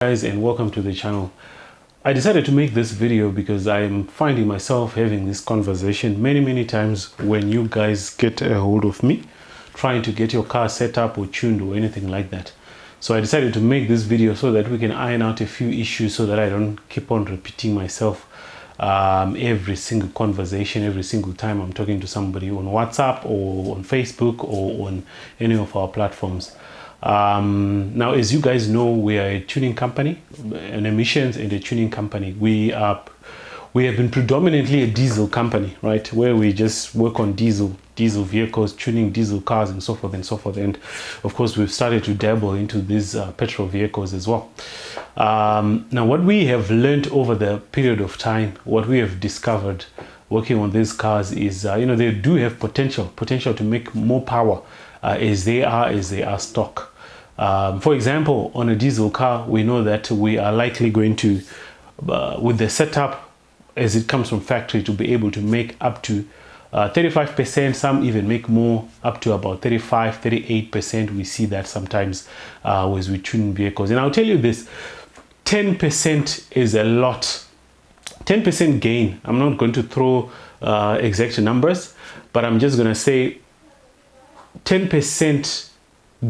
Guys, and welcome to the channel. I decided to make this video because I'm finding myself having this conversation many times when you guys get a hold of me trying to get your car set up or tuned or anything like that. So I decided to make this video so that we can iron out a few issues so that I don't keep on repeating myself every single conversation, every single time I'm talking to somebody on WhatsApp or on Facebook or on any of our platforms. Now, as you guys know, we are a tuning company, an emissions and a tuning company. We have been predominantly a diesel company, right, where we just work on diesel vehicles, tuning diesel cars and so forth and so forth. And of course, we've started to dabble into these petrol vehicles as well. Now, what we have learned over the period of time, what we have discovered working on these cars is, they do have potential to make more power as they are stock. For example, on a diesel car, we know that we are likely going to, with the setup as it comes from factory, to be able to make up to 35%. Some even make more, up to about 35-38%. We see that sometimes as we tune vehicles. And I'll tell you this, 10% is a lot. 10% gain. I'm not going to throw exact numbers, but I'm just going to say 10%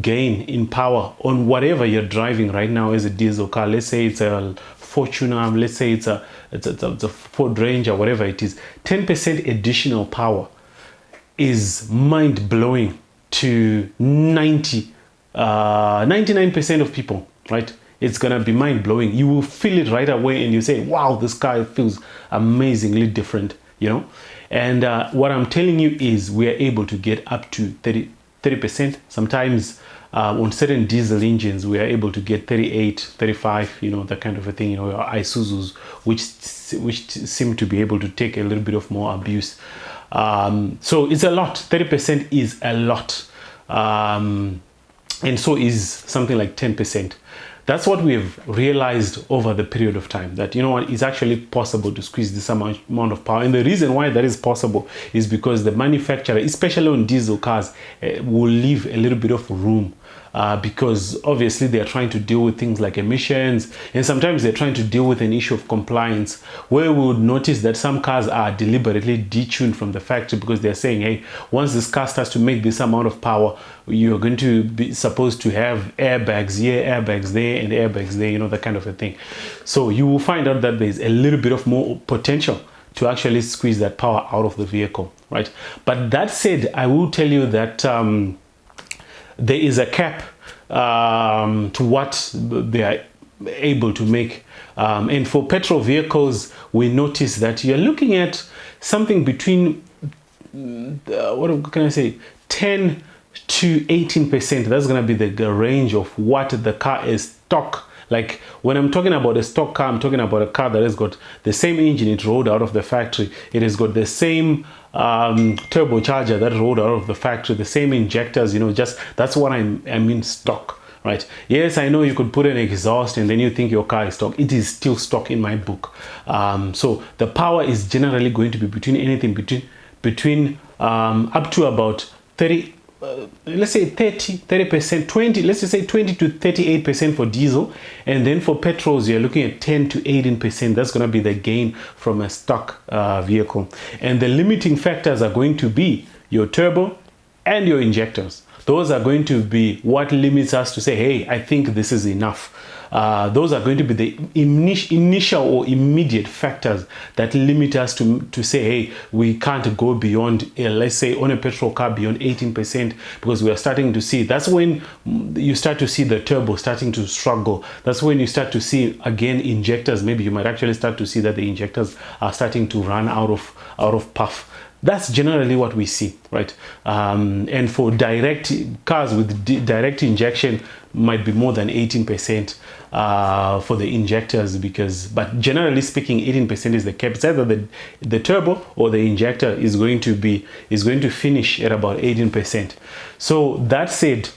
gain in power on whatever you're driving right now as a diesel car. Let's say it's a Fortuner, let's say it's a Ford Ranger, whatever it is. 10% additional power is mind-blowing to 99% of people, right? It's gonna be mind-blowing. You will feel it right away and you say, wow, this car feels amazingly different, and what I'm telling you is we are able to get up to 30%. Sometimes on certain diesel engines, we are able to get 38, 35, that kind of a thing, your Isuzus, which seem to be able to take a little bit of more abuse. So it's a lot. 30% is a lot. And so is something like 10%. That's what we've realized over the period of time, that it's actually possible to squeeze this amount of power. And the reason why that is possible is because the manufacturer, especially on diesel cars, will leave a little bit of room because obviously they are trying to deal with things like emissions, and sometimes they're trying to deal with an issue of compliance, where we would notice that some cars are deliberately detuned from the factory because they're saying, hey, once this car starts to make this amount of power, you're going to be supposed to have airbags here, airbags there, and airbags there, that kind of a thing. So you will find out that there's a little bit of more potential to actually squeeze that power out of the vehicle, right? But that said, I will tell you that there is a cap to what they are able to make. And for petrol vehicles, we notice that you're looking at something between, what can I say, 10 to 18%. That's going to be the range of what the car is stock. Like when I'm talking about a stock car, I'm talking about a car that has got the same engine it rolled out of the factory. It has got the same turbocharger that rolled out of the factory, the same injectors, just that's what I mean stock, right? Yes, I know you could put an exhaust and then you think your car is stock. It is still stock in my book. So the power is generally going to be between up to about 30, let's say 30%, 20, let's just say 20 to 38% for diesel. And then for petrols, you're looking at 10 to 18%. That's going to be the gain from a stock vehicle. And the limiting factors are going to be your turbo and your injectors. Those are going to be what limits us to say, hey, I think this is enough. Those are going to be the initial or immediate factors that limit us to say, hey, we can't go beyond, let's say on a petrol car, beyond 18%, because we are starting to see, that's when you start to see the turbo starting to struggle. That's when you start to see, again, injectors. Maybe you might actually start to see that the injectors are starting to run out of puff. That's generally what we see, right? And for direct cars with direct injection, might be more than 18% for the injectors, but generally speaking, 18% is the cap. It's either the turbo or the injector is going to finish at about 18%. So that said,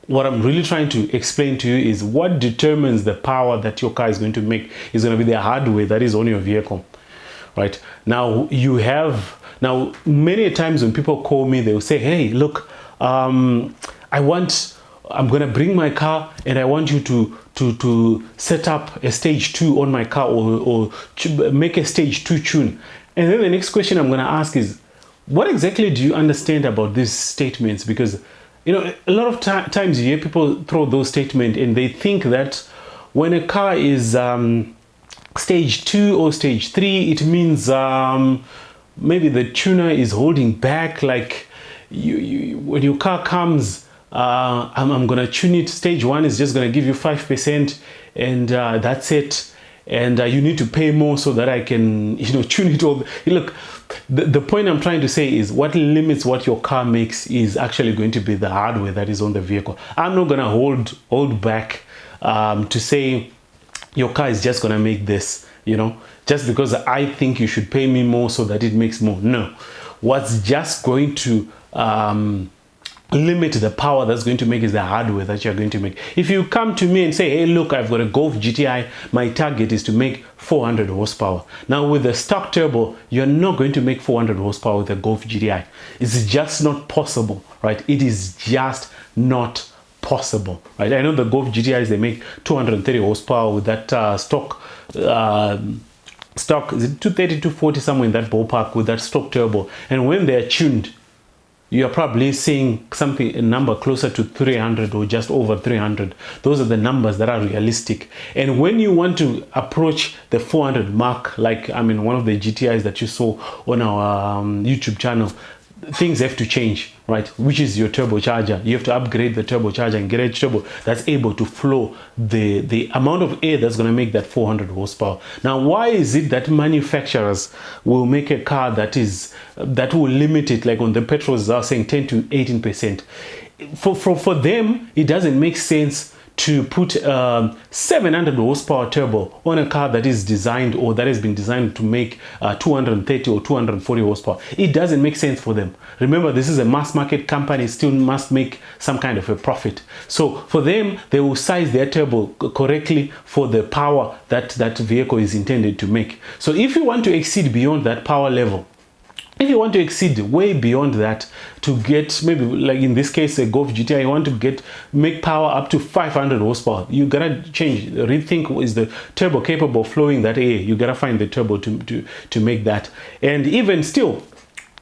what I'm really trying to explain to you is what determines the power that your car is going to make is going to be the hardware that is on your vehicle, right? Now many times when people call me, they'll say, hey, look, I want I'm gonna bring my car and I want you to to set up a stage 2 on my car, or make a stage 2 tune. And then the next question I'm going to ask is, what exactly do you understand about these statements? Because, you know, a lot of times you hear people throw those statements and they think that when a car is stage 2 or stage 3, it means maybe the tuner is holding back. Like when your car comes, I'm gonna tune it. Stage 1 is just gonna give you 5%, and that's it. And you need to pay more so that I can, you know, tune it all. Look, the point I'm trying to say is, what limits what your car makes is actually going to be the hardware that is on the vehicle. I'm not gonna hold back to say your car is just gonna make this, you know, just because I think you should pay me more so that it makes more. No, what's just going to limit the power that's going to make is the hardware that you're going to make. If you come to me and say, hey, look, I've got a Golf GTI, my target is to make 400 horsepower. Now with the stock turbo, you're not going to make 400 horsepower with a Golf GTI. It's just not possible, right? It is just not possible, right? I know the Golf GTIs, they make 230 horsepower with that stock, is it 230, 240, somewhere in that ballpark, with that stock turbo. And when they're tuned, you're probably seeing something, a number closer to 300 or just over 300. Those are the numbers that are realistic. And when you want to approach the 400 mark, like, I mean, one of the GTIs that you saw on our YouTube channel, things have to change, right? Which is your turbocharger. You have to upgrade the turbocharger and get a turbo that's able to flow the amount of air that's going to make that 400 horsepower. Now, why is it that manufacturers will make a car that will limit it, like on the petrols, are saying 10 to 18%? For them, it doesn't make sense to put 700 horsepower turbo on a car that is designed, or that has been designed to make 230 or 240 horsepower. It doesn't make sense for them. Remember, this is a mass market company, still must make some kind of a profit. So for them, they will size their turbo correctly for the power that that vehicle is intended to make. So if you want to exceed beyond that power level, if you want to exceed way beyond that, to get, maybe like in this case a Golf GTI, you want to make power up to 500 horsepower, you gotta rethink, is the turbo capable of flowing that air? You gotta find the turbo to make that. And even still,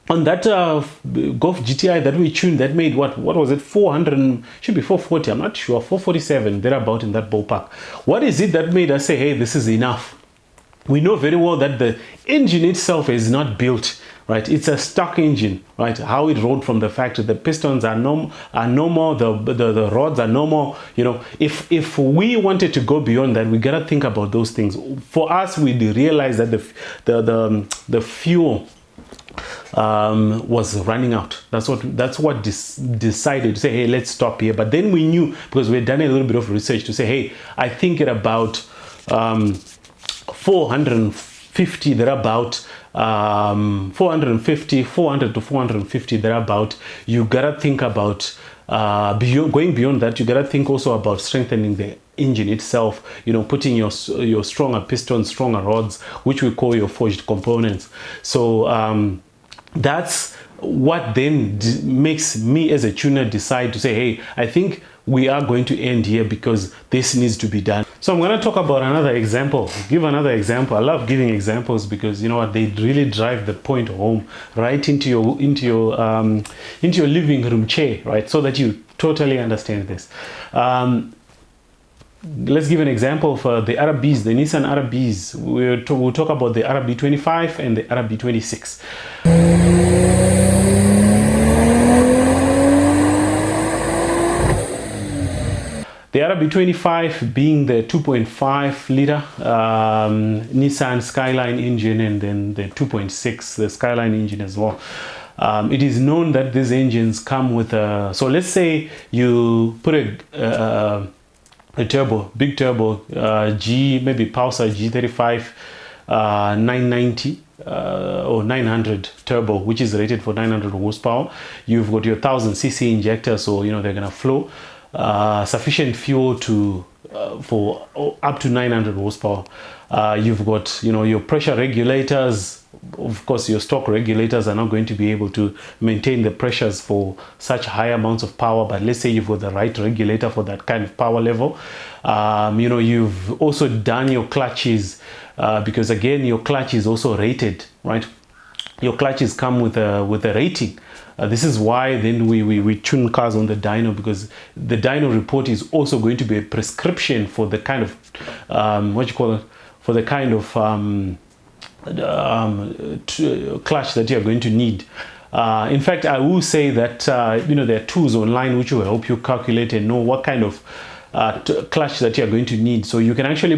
on that Golf GTI that we tuned, that made what was it, 400, should be 440, I'm not sure, 447, thereabout, in that ballpark. What is it that made us say, hey, this is enough? We know very well that the engine itself is not built, right? It's a stock engine, right? How it rolled from the factory. The pistons are normal, the rods are normal. You know, if we wanted to go beyond that, we gotta think about those things. For us, we realized that the fuel was running out. That's what decided to say, hey, let's stop here. But then we knew, because we had done a little bit of research, to say, hey, I think at about 450, thereabout, 400 to 450, thereabout, you gotta think about going beyond that. You gotta think also about strengthening the engine itself, you know, putting your stronger pistons, stronger rods, which we call your forged components. So that's what then makes me as a tuner decide to say, hey, I think we are going to end here because this needs to be done. So I'm going to talk about another example, give another example. I love giving examples because, you know what, they really drive the point home right into your living room chair, right? So that you totally understand this. Let's give an example for the RBs, the Nissan RBs. We'll talk about the RB25 and the RB26. The RB25 being the 2.5 liter Nissan Skyline engine, and then the 2.6, the Skyline engine as well. It is known that these engines come with a, so let's say you put a turbo, big turbo, maybe Pulsar G35 990 or 900 turbo, which is rated for 900 horsepower. You've got your 1000cc injector, so you know they're gonna flow sufficient fuel to for up to 900 horsepower. You've got, you know, your pressure regulators. Of course, your stock regulators are not going to be able to maintain the pressures for such high amounts of power, but let's say you've got the right regulator for that kind of power level. You know, you've also done your clutches, because again, your clutch is also rated, right? Your clutches come with a rating. This is why then we tune cars on the dyno, because the dyno report is also going to be a prescription for the kind of for the kind of clutch that you're going to need. In fact, I will say that you know, there are tools online which will help you calculate and know what kind of clutch that you're going to need. So you can actually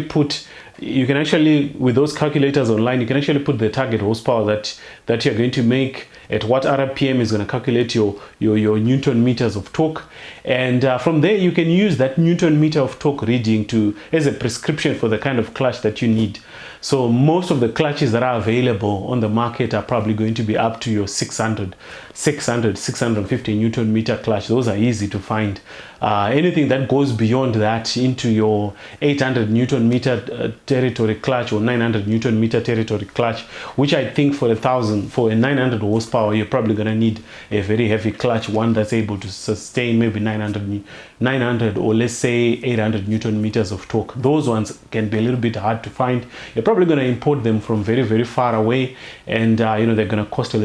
with those calculators online, you can actually put the target horsepower that you're going to make, at what RPM is going to calculate your Newton meters of torque, and from there you can use that Newton meter of torque reading as a prescription for the kind of clutch that you need. So most of the clutches that are available on the market are probably going to be up to your 650 Newton meter clutch. Those are easy to find. Anything that goes beyond that into your 800 Newton meter territory clutch, or 900 Newton meter territory clutch, which I think for a 900 horsepower, you're probably going to need a very heavy clutch, one that's able to sustain maybe 900 or let's say 800 Newton meters of torque. Those ones can be a little bit hard to find. You're probably going to import them from very, very far away, and you know, they're going to cost a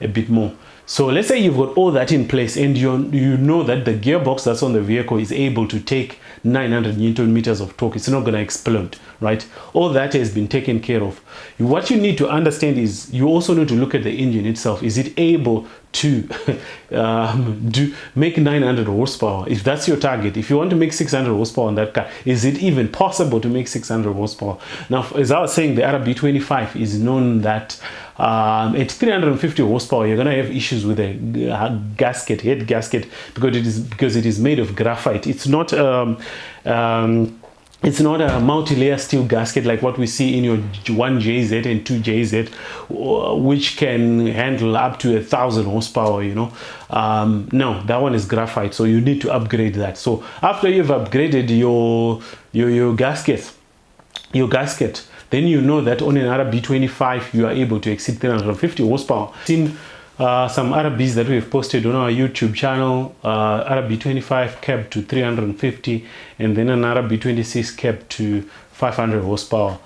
bit more. So let's say you've got all that in place, and you know that the gearbox that's on the vehicle is able to take 900 Newton meters of torque. It's not going to explode, right? All that has been taken care of. What you need to understand is you also need to look at the engine itself. Is it able to make 900 horsepower? If that's your target, if you want to make 600 horsepower on that car, is it even possible to make 600 horsepower? Now, as I was saying, the RB25 is known that at 350 horsepower, you're going to have issues with a head gasket, because it is made of graphite. It's not it's not a multi-layer steel gasket like what we see in your 1JZ and 2JZ, which can handle up to 1,000 horsepower, you know. No, that one is graphite, so you need to upgrade that. So after you've upgraded your gasket, then you know that on an RB25 you are able to exceed 350 horsepower. Seen some RBs that we've posted on our YouTube channel, RB25 capped to 350, and then an RB26 capped to 500 horsepower.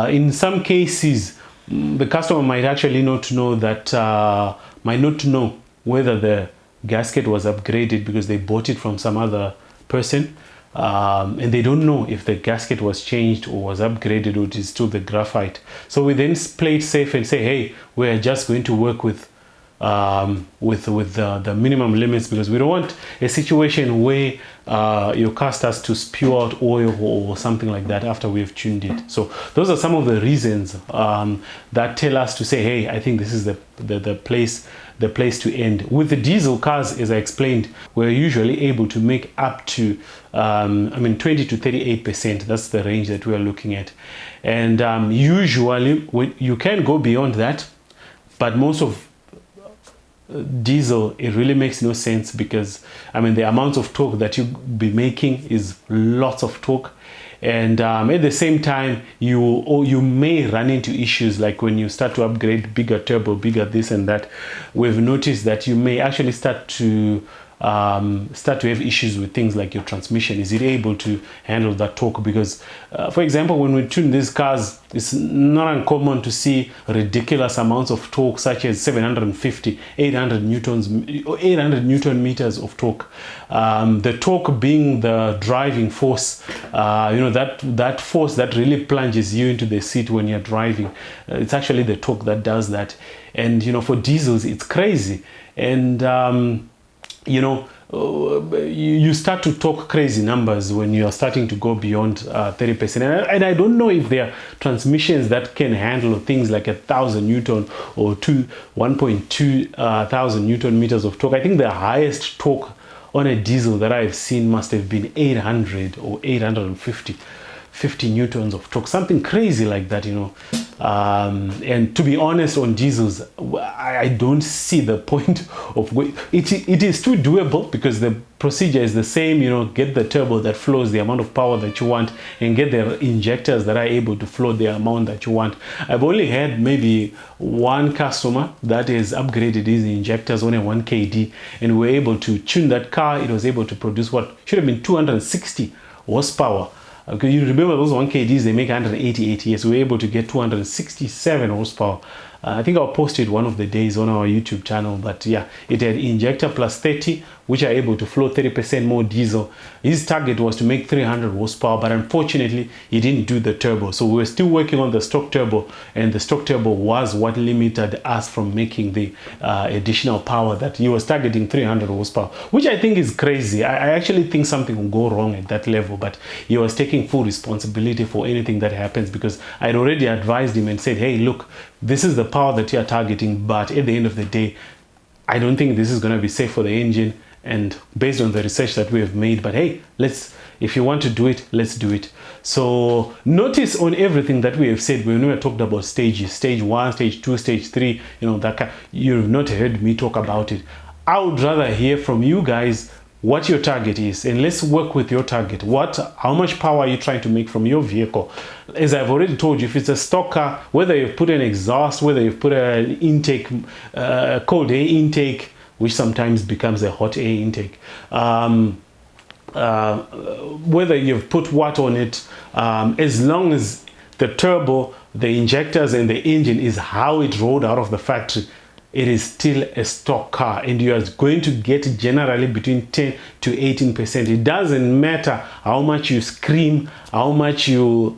In some cases, the customer might actually not know whether the gasket was upgraded because they bought it from some other person, and they don't know if the gasket was changed or was upgraded, or it is still the graphite. So we then play it safe and say, hey, we're just going to work with the minimum limits, because we don't want a situation where your car starts to spew out oil or something like that after we've tuned it. So those are some of the reasons that tell us to say, hey, I think this is the place to end. With the diesel cars, as I explained, we're usually able to make up to 20 to 38%. That's the range that we are looking at, and usually you can go beyond that, but most of diesel, it really makes no sense, because the amount of torque that you be making is lots of torque, and at the same time you may run into issues like when you start to upgrade, bigger turbo, bigger this and that. We've noticed that you may actually start to have issues with things like your transmission. Is it able to handle that torque? Because for example, when we tune these cars, it's not uncommon to see ridiculous amounts of torque, such as 750, 800 Newton meters of torque. The torque being the driving force, that force that really plunges you into the seat when you're driving. It's actually the torque that does that. And for diesels, it's crazy. And you start to talk crazy numbers when you are starting to go beyond 30%. And I don't know if there are transmissions that can handle things like 1,000 Newton or 1.2 thousand Newton meters of torque. I think the highest torque on a diesel that I've seen must have been 800 or 850 Newtons of torque, something crazy like that, you know. And to be honest, on diesels, I don't see the point of it is too doable, because the procedure is the same, you know. Get the turbo that flows the amount of power that you want, and get the injectors that are able to flow the amount that you want. I've only had maybe one customer that has upgraded his injectors on a 1KD, and we're able to tune that car. It was able to produce what should have been 260 horsepower. Because you remember those 1KDs, they make 180 ATS. We were able to get 267 horsepower. I think I'll post it one of the days on our YouTube channel. But yeah, it had injector plus 30, which are able to flow 30% more diesel. His target was to make 300 horsepower, but unfortunately, he didn't do the turbo. So we were still working on the stock turbo, and the stock turbo was what limited us from making the additional power that he was targeting, 300 horsepower, which I think is crazy. I actually think something will go wrong at that level, but he was taking full responsibility for anything that happens, because I'd already advised him and said, hey, look, this is the power that you're targeting, but at the end of the day, I don't think this is going to be safe for the engine, and based on the research that we have made. But hey, if you want to do it, let's do it. So notice on everything that we have said, when we talked about stages, stage 1, stage 2, stage 3, you know, that you've not heard me talk about it. I would rather hear from you guys what your target is, and let's work with your target. How much power are you trying to make from your vehicle? As I've already told you, if it's a stock car, whether you've put an exhaust, whether you've put an intake, cold air intake, which sometimes becomes a hot air intake, whether you've put what on it, as long as the turbo, the injectors, and the engine is how it rolled out of the factory, it is still a stock car, and you are going to get generally between 10 to 18%. It doesn't matter how much you scream, how much you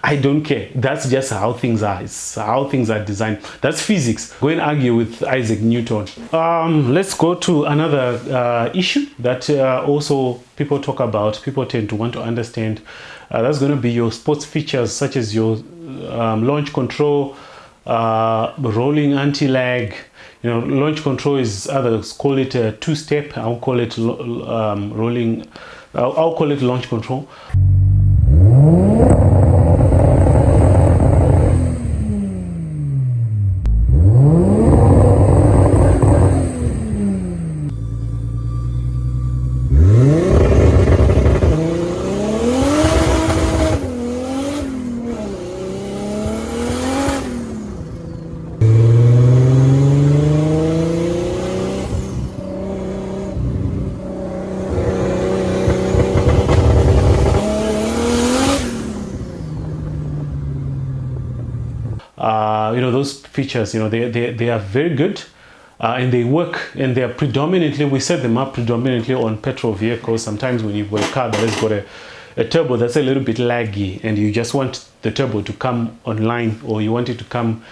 I don't care. That's just how things are. It's how things are designed. That's physics. Go and argue with Isaac Newton. Let's go to another issue that also people talk about, people tend to want to understand. That's going to be your sports features, such as your launch control, rolling anti-lag. You know, launch control is, others call it a two-step. I'll call it rolling. I'll call it launch control. You know, those features, you know, they are very good, and they work, and they are predominantly, we set them up predominantly on petrol vehicles. Sometimes when you've got a car that has got a turbo that's a little bit laggy, and you just want the turbo to come online, or you want it to come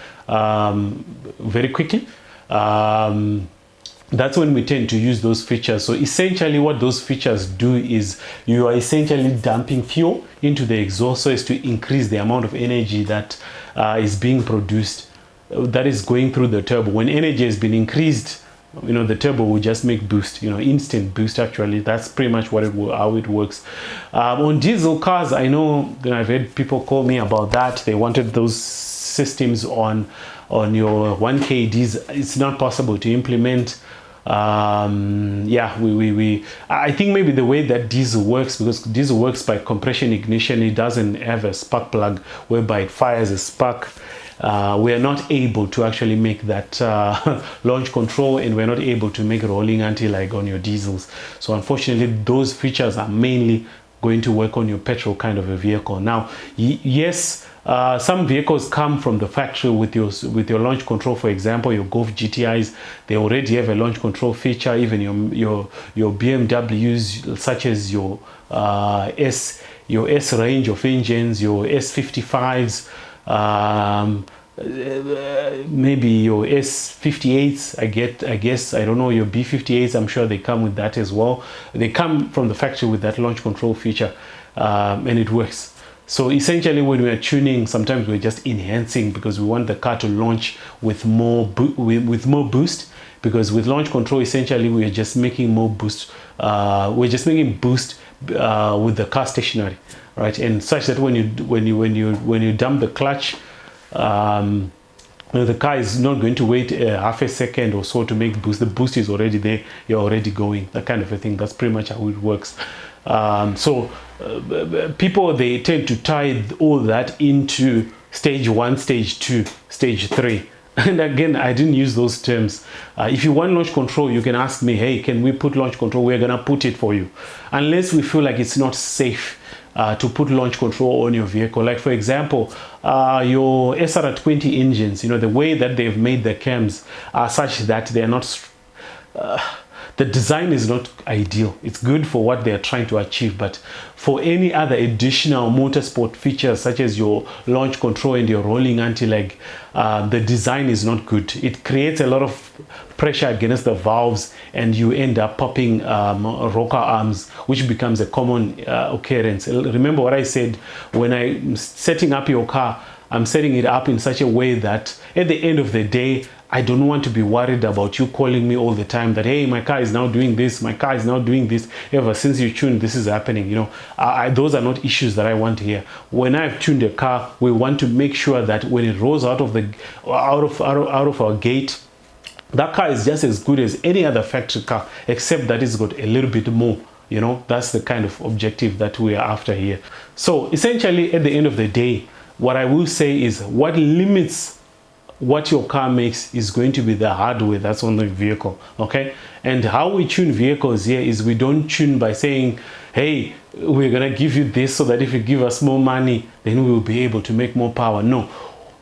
very quickly, that's when we tend to use those features. So essentially what those features do is you are essentially dumping fuel into the exhaust so as to increase the amount of energy that is being produced, that is going through the turbo. When energy has been increased, you know, the turbo will just make boost, you know, instant boost. Actually, that's pretty much how it works. On diesel cars, I know that I've had people call me about that. They wanted those systems on your 1KDs. It's not possible to implement. Yeah, I think maybe the way that diesel works, because diesel works by compression ignition, it doesn't have a spark plug whereby it fires a spark. We are not able to actually make that launch control, and we're not able to make rolling anti-lag on your diesels. So unfortunately, those features are mainly going to work on your petrol kind of a vehicle. Now, yes, some vehicles come from the factory with your launch control. For example, your Golf GTIs, they already have a launch control feature. Even your BMWs, such as your S range of engines, your S55s, maybe your S58s, I guess, I don't know, your B58s, I'm sure they come with that as well. They come from the factory with that launch control feature, and it works. So essentially when we're tuning, sometimes we're just enhancing because we want the car to launch with more boost, because with launch control essentially we're just making more boost, we're just making boost with the car stationary, right? And such that when you dump the clutch, the car is not going to wait half a second or so to make boost. The boost is already there, you're already going, that kind of a thing. That's pretty much how it works. People, they tend to tie all that into stage 1, stage 2, stage 3. And again, I didn't use those terms. If you want launch control, you can ask me, hey, can we put launch control? We're gonna put it for you, unless we feel like it's not safe to put launch control on your vehicle. Like for example, your SR20 engines, you know, the way that they've made the cams are such that they're not the design is not ideal. It's good for what they're trying to achieve, but for any other additional motorsport features such as your launch control and your rolling anti-lag, the design is not good. It creates a lot of pressure against the valves and you end up popping rocker arms, which becomes a common occurrence. Remember what I said, when I'm setting up your car, I'm setting it up in such a way that at the end of the day, I don't want to be worried about you calling me all the time that, hey, my car is now doing this, my car is now doing this, ever since you tuned, this is happening. You know, those are not issues that I want to hear. When I've tuned a car, we want to make sure that when it rolls out of our gate, that car is just as good as any other factory car, except that it's got a little bit more. You know, that's the kind of objective that we are after here. So essentially, at the end of the day, what I will say is what limits what your car makes is going to be the hardware that's on the vehicle. Okay, and how we tune vehicles here is we don't tune by saying, hey, we're gonna give you this so that if you give us more money, then we will be able to make more power. No,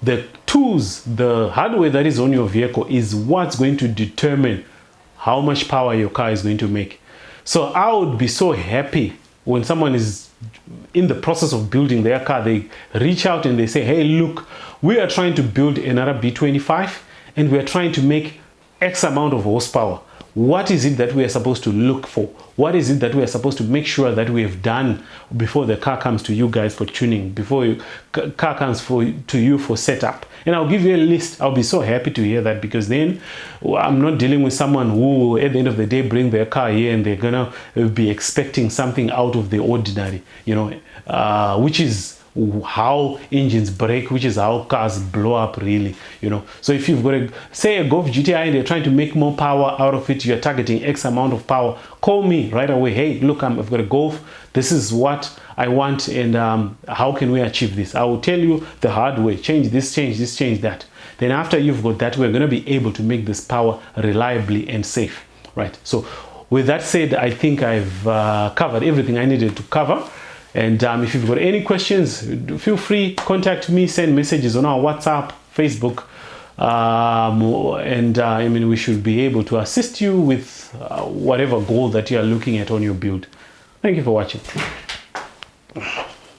the tools, the hardware that is on your vehicle is what's going to determine how much power your car is going to make. So I would be so happy when someone is in the process of building their car, they reach out and they say, hey, look, we are trying to build another B25 and we are trying to make X amount of horsepower. What is it that we are supposed to look for? What is it that we are supposed to make sure that we have done before the car comes to you guys for tuning, before your car comes to you for setup? And I'll give you a list. I'll be so happy to hear that, because then I'm not dealing with someone who at the end of the day bring their car here and they're gonna be expecting something out of the ordinary, you know, which is how engines break, which is how cars blow up, really, you know. So if you've got say a Golf GTI and they're trying to make more power out of it, you're targeting X amount of power, call me right away. Hey, look, I've got a Golf, this is what I want, and how can we achieve this? I will tell you the hard way. Change this, change this, change that. Then after you've got that, we're going to be able to make this power reliably and safe, right? So with that said, I think I've covered everything I needed to cover. And if you've got any questions, feel free, contact me, send messages on our WhatsApp, Facebook, and I mean, we should be able to assist you with whatever goal that you are looking at on your build. Thank you for watching.